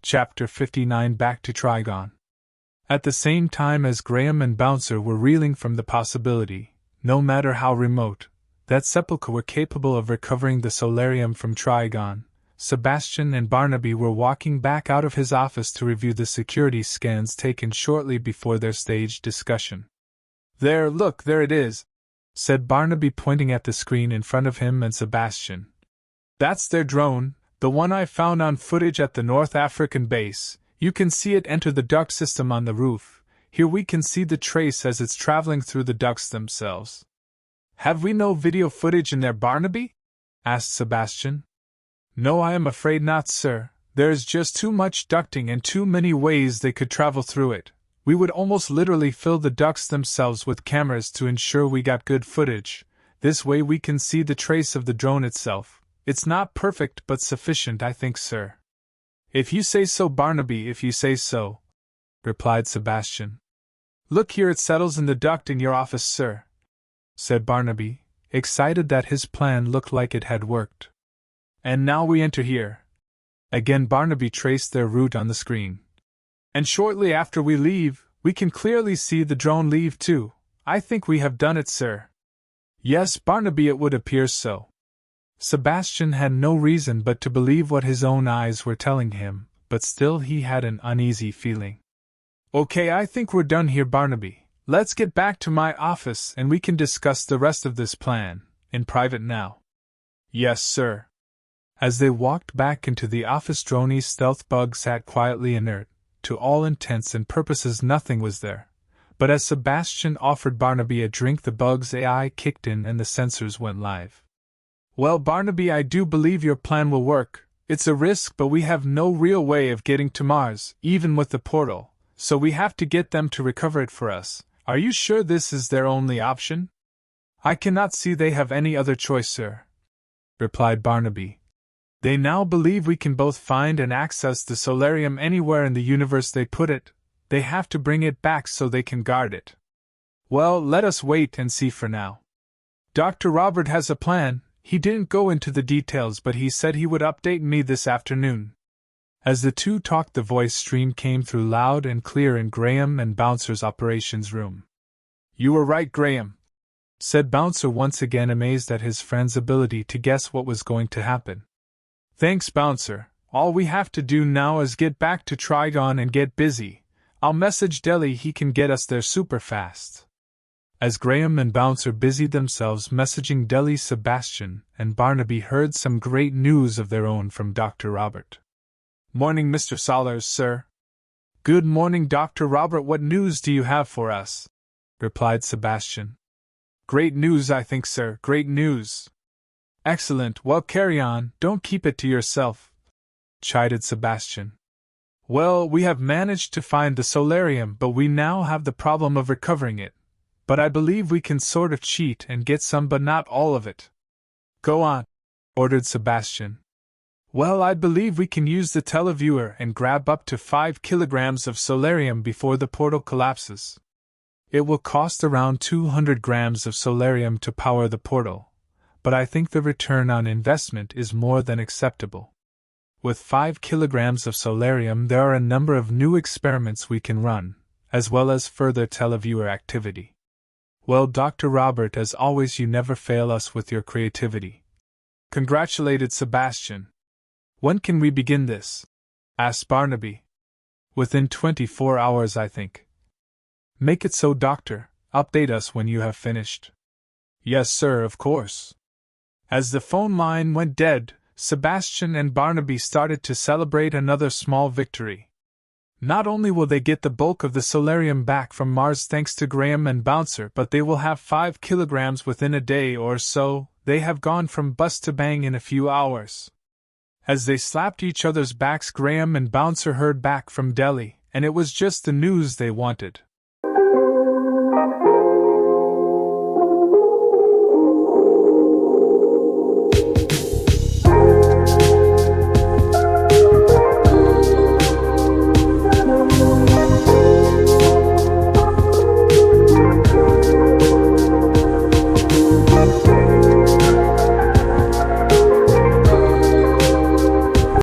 Chapter 59 Back to Trigon. At the same time as Graham and Bouncer were reeling from the possibility, no matter how remote, that Sepulchre were capable of recovering the Solarium from Trigon, Sebastian and Barnaby were walking back out of his office to review the security scans taken shortly before their staged discussion. "There, look, there it is," said Barnaby, pointing at the screen in front of him and Sebastian. "That's their drone, the one I found on footage at the North African base. You can see it enter the duct system on the roof. Here we can see the trace as it's traveling through the ducts themselves." "Have we no video footage in there, Barnaby?" asked Sebastian. "No, I am afraid not, sir. There is just too much ducting and too many ways they could travel through it. We would almost literally fill the ducts themselves with cameras to ensure we got good footage. This way we can see the trace of the drone itself. It's not perfect but sufficient, I think, sir." "If you say so, Barnaby, if you say so," replied Sebastian. "Look here, it settles in the duct in your office, sir," said Barnaby, excited that his plan looked like it had worked. "And now we enter here." Again Barnaby traced their route on the screen. "And shortly after we leave, we can clearly see the drone leave too. I think we have done it, sir." "Yes, Barnaby, it would appear so." Sebastian had no reason but to believe what his own eyes were telling him, but still he had an uneasy feeling. "Okay, I think we're done here, Barnaby. Let's get back to my office and we can discuss the rest of this plan, in private now." "Yes, sir." As they walked back into the office, Droney's stealth bug sat quietly inert. To all intents and purposes nothing was there. But as Sebastian offered Barnaby a drink, the bug's AI kicked in and the sensors went live. "Well, Barnaby, I do believe your plan will work. It's a risk, but we have no real way of getting to Mars, even with the portal, so we have to get them to recover it for us. Are you sure this is their only option?" "I cannot see they have any other choice, sir," replied Barnaby. "They now believe we can both find and access the Solarium anywhere in the universe they put it. They have to bring it back so they can guard it." "Well, let us wait and see for now. Dr. Robert has a plan. He didn't go into the details, but he said he would update me this afternoon." As the two talked, the voice stream came through loud and clear in Graham and Bouncer's operations room. "You were right, Graham," said Bouncer, once again amazed at his friend's ability to guess what was going to happen. "Thanks, Bouncer. All we have to do now is get back to Trigon and get busy. I'll message Deli, he can get us there super fast." As Graham and Bouncer busied themselves messaging Deli, Sebastian and Barnaby heard some great news of their own from Dr. Robert. "Morning, Mr. Solars, sir." "Good morning, Dr. Robert. What news do you have for us?" replied Sebastian. "Great news, I think, sir. Great news." "Excellent. Well, carry on. Don't keep it to yourself," chided Sebastian. "Well, we have managed to find the Solarium, but we now have the problem of recovering it. But I believe we can sort of cheat and get some, but not all of it." "Go on," ordered Sebastian. "Well, I believe we can use the televiewer and grab up to 5 kilograms of Solarium before the portal collapses. It will cost around 200 grams of Solarium to power the portal, but I think the return on investment is more than acceptable. With 5 kilograms of Solarium, there are a number of new experiments we can run, as well as further televiewer activity." "Well, Dr. Robert, as always, you never fail us with your creativity," congratulated Sebastian. "When can we begin this?" asked Barnaby. "Within 24 hours, I think." "Make it so, Doctor. Update us when you have finished." "Yes, sir, of course." As the phone line went dead, Sebastian and Barnaby started to celebrate another small victory. Not only will they get the bulk of the Solarium back from Mars thanks to Graham and Bouncer, but they will have 5 kilograms within a day or so. They have gone from bust to bang in a few hours. As they slapped each other's backs, Graham and Bouncer heard back from Deli, and it was just the news they wanted.